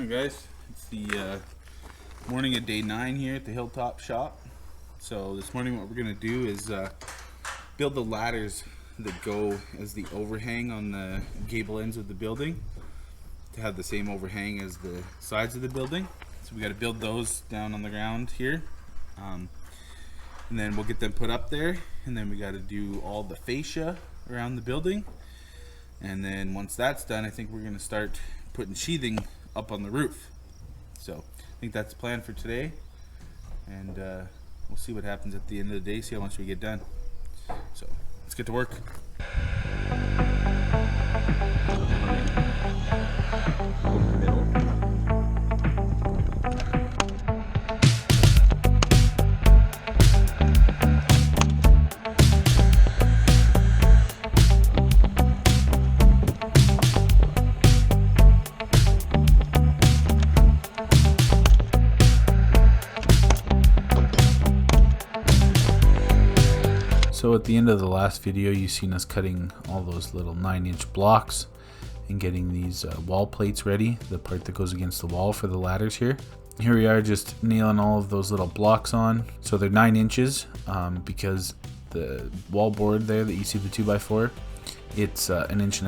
Guys, it's the morning of day 9 here at the Hilltop Shop. So this morning what we're going to do is build the ladders that go as the overhang on the gable ends of the building to have the same overhang as the sides of the building. So we got to build those down on the ground here, and then we'll get them put up there, and then we got to do all the fascia around the building, and then once that's done I think we're going to start putting sheathing up on the roof. So I think that's the plan for today, and we'll see what happens at the end of the day, see how much we get done. So let's get to work. So at the end of the last video, you've seen us cutting all those little 9-inch blocks and getting these wall plates ready, the part that goes against the wall for the ladders here. Here we are just nailing all of those little blocks on. So they're 9 inches because the wall board there that you see the 2x4, it's 1.5 inches.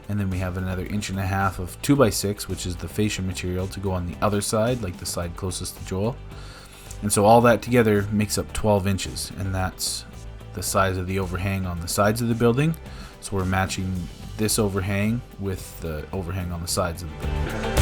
And then we have another 1.5 inches of 2x6, which is the fascia material to go on the other side, like the side closest to Joel. And so all that together makes up 12 inches, and that's the size of the overhang on the sides of the building. So we're matching this overhang with the overhang on the sides of the building.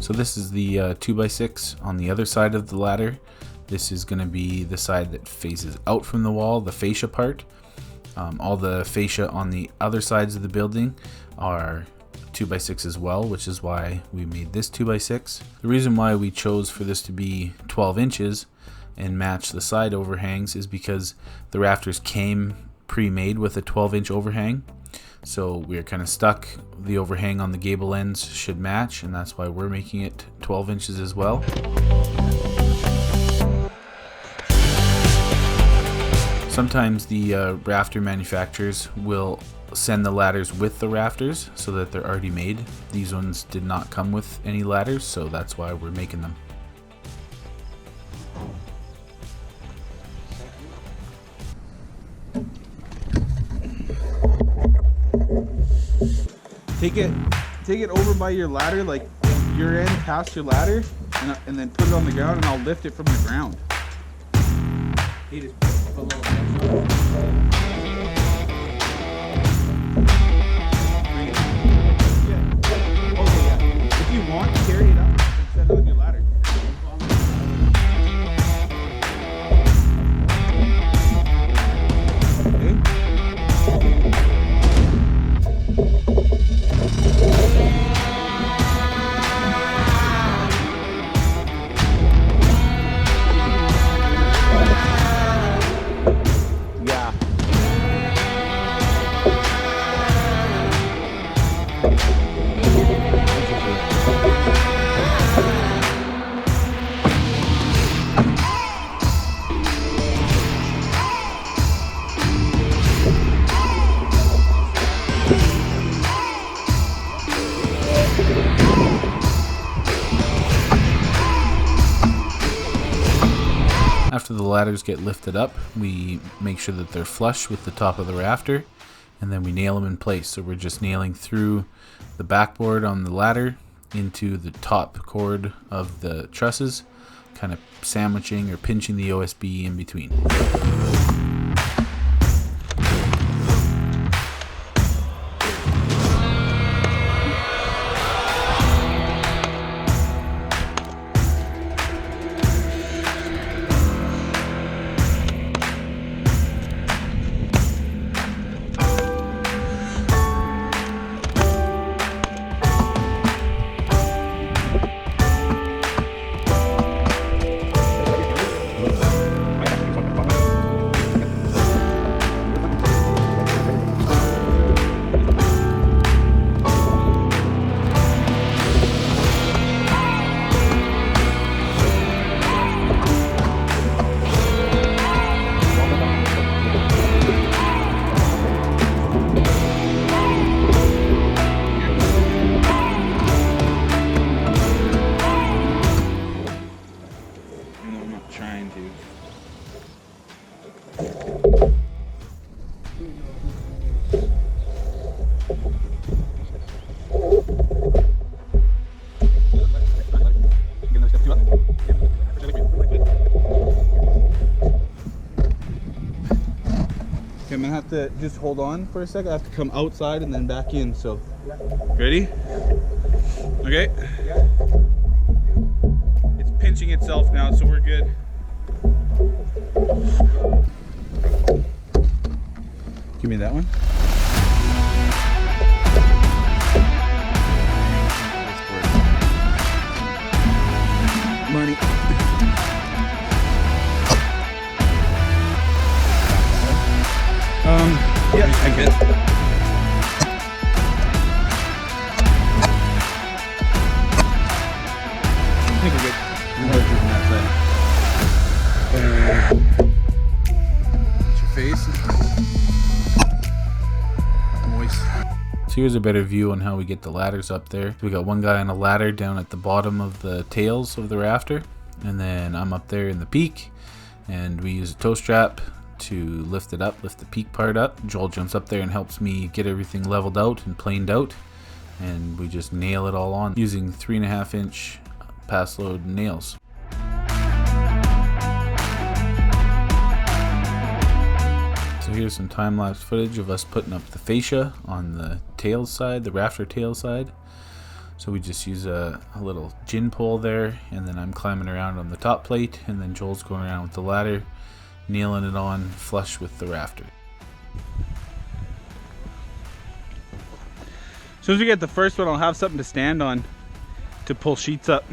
So this is the 2x6 on the other side of the ladder. This is going to be the side that faces out from the wall, the fascia part. All the fascia on the other sides of the building are 2x6 as well, which is why we made this 2x6. The reason why we chose for this to be 12 inches and match the side overhangs is because the rafters came pre-made with a 12-inch overhang. So we're kind of stuck. The overhang on the gable ends should match, and that's why we're making it 12 inches as well. Sometimes the rafter manufacturers will send the ladders with the rafters so that they're already made. These ones did not come with any ladders, so that's why we're making them. Take it over by your ladder, like your end past your ladder, and then put it on the ground, and I'll lift it from the ground. He just put a little If you want, carry it up and set it on your ladder. After the ladders get lifted up, we make sure that they're flush with the top of the rafter, and then we nail them in place. So we're just nailing through the backboard on the ladder into the top cord of the trusses, kind of sandwiching or pinching the OSB in between. gonna have to just hold on for a second. I have to come outside and then back in, so. Ready? Okay. It's pinching itself now, so we're good. Give me that one. Money. Yeah, I can. I think we're good. I'm going to do that side. It's your face. Moist. So here's a better view on how we get the ladders up there. We got one guy on a ladder down at the bottom of the tails of the rafter, and then I'm up there in the peak, and we use a tow strap to lift it up, lift the peak part up. Joel jumps up there and helps me get everything leveled out and planed out, and we just nail it all on using 3.5-inch pass load nails. So here's some time-lapse footage of us putting up the fascia on the tail side, the rafter tail side. So we just use a little gin pole there, and then I'm climbing around on the top plate, and then Joel's going around with the ladder, nailing it on flush with the rafter. As soon as we get the first one, I'll have something to stand on to pull sheets up.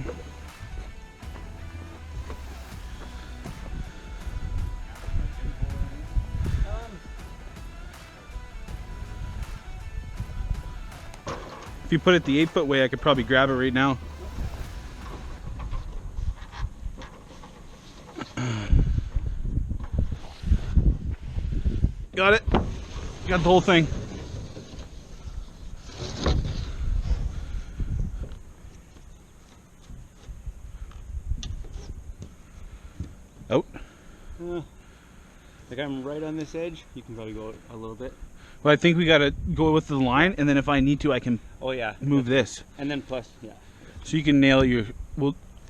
If you put it the 8-foot way, I could probably grab it right now. Got it. Got the whole thing. Out. Like I'm right on this edge. You can probably go a little bit. Well, I think we gotta go with the line, and then if I need to, I can Oh yeah. move this. And then plus, yeah. So you can nail your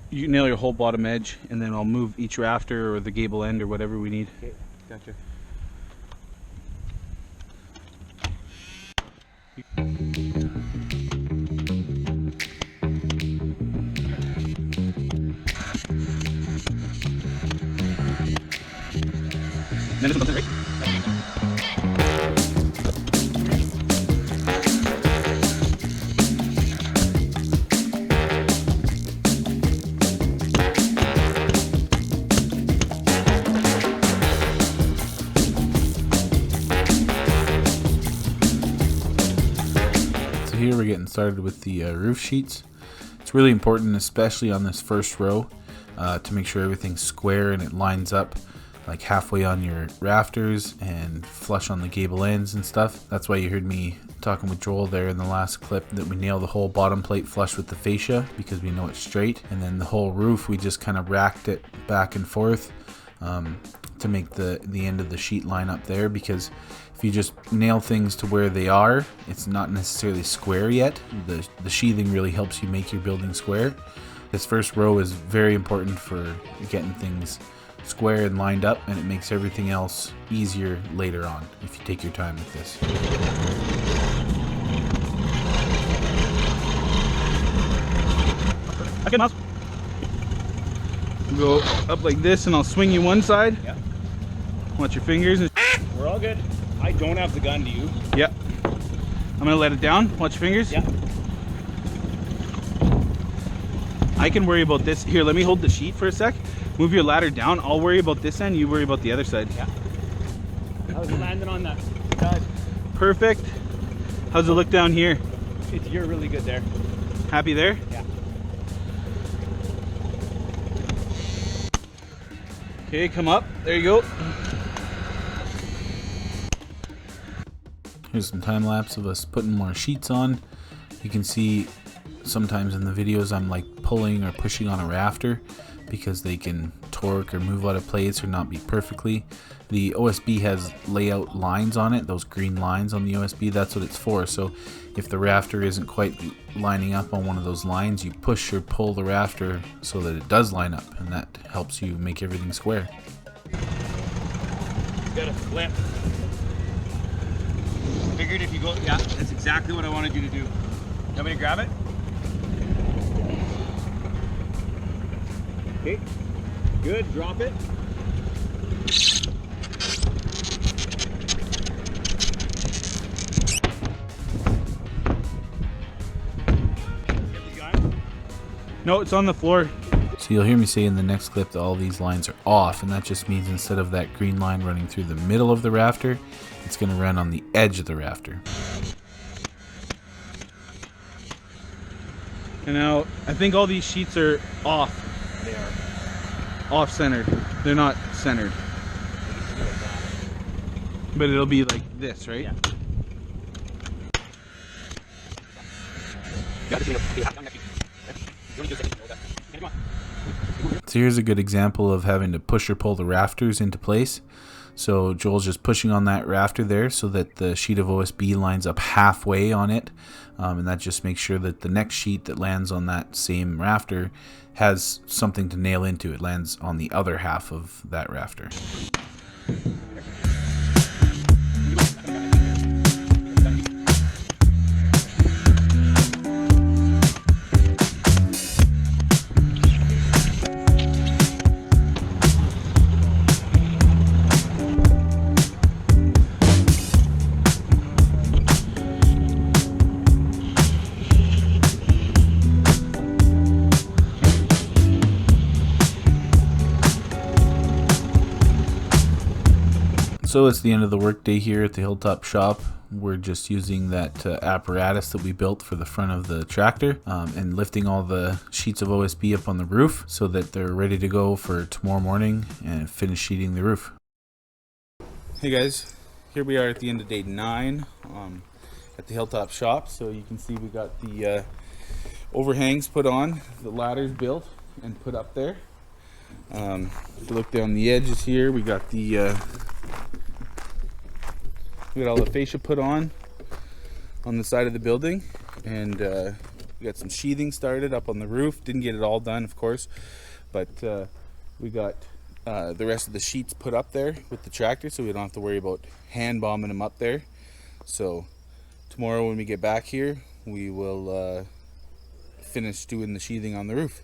you nail your whole bottom edge, and then I'll move each rafter or the gable end or whatever we need. Okay, gotcha. Then this one's right. So here we're getting started with the roof sheets. It's really important, especially on this first row, to make sure everything's square and it lines up like halfway on your rafters and flush on the gable ends and stuff. That's why you heard me talking with Joel there in the last clip that we nail the whole bottom plate flush with the fascia because we know it's straight, and then the whole roof we just kind of racked it back and forth to make the end of the sheet line up there, because if you just nail things to where they are, it's not necessarily square yet. The sheathing really helps you make your building square. This first row is very important for getting things square and lined up, and it makes everything else easier later on if you take your time with this. Okay, Miles. Go up like this, and I'll swing you one side. Yeah. Watch your fingers. And We're all good. I don't have the gun, do you? yeah. I'm gonna let it down. Watch your fingers. Yeah. I can worry about this. Here, let me hold the sheet for a sec. Move your ladder down. I'll worry about this end. You worry about the other side. Yeah. I was landing on that side. Perfect. How's it look down here? You're really good there. Happy there? Yeah. Okay, come up. There you go. Here's some time lapse of us putting more sheets on. You can see sometimes in the videos I'm like pulling or pushing on a rafter because they can torque or move out of place or not be perfectly. The OSB has layout lines on it, those green lines on the OSB, that's what it's for. So if the rafter isn't quite lining up on one of those lines, you push or pull the rafter so that it does line up, and that helps you make everything square. Got a flip. figured if you go, yeah, that's exactly what I wanted you to do. You want me to grab it? Okay, good, drop it. No, it's on the floor. So you'll hear me say in the next clip that all these lines are off, and that just means instead of that green line running through the middle of the rafter, it's going to run on the edge of the rafter. And now I think all these sheets are off. They are. Off-centered. They're not centered. But it'll be like this, right? Yeah. So here's a good example of having to push or pull the rafters into place. So Joel's just pushing on that rafter there so that the sheet of OSB lines up halfway on it. And that just makes sure that the next sheet that lands on that same rafter has something to nail into. It lands on the other half of that rafter. So it's the end of the workday here at the Hilltop Shop. We're just using that apparatus that we built for the front of the tractor and lifting all the sheets of OSB up on the roof so that they're ready to go for tomorrow morning and finish sheeting the roof. Hey guys, here we are at the end of day 9 at the Hilltop Shop. So you can see we got the overhangs put on, the ladders built and put up there. If you look down the edges here, we got all the fascia put on the side of the building, and we got some sheathing started up on the roof. Didn't get it all done, of course, but we got the rest of the sheets put up there with the tractor, so we don't have to worry about hand bombing them up there. So tomorrow when we get back here, we will finish doing the sheathing on the roof.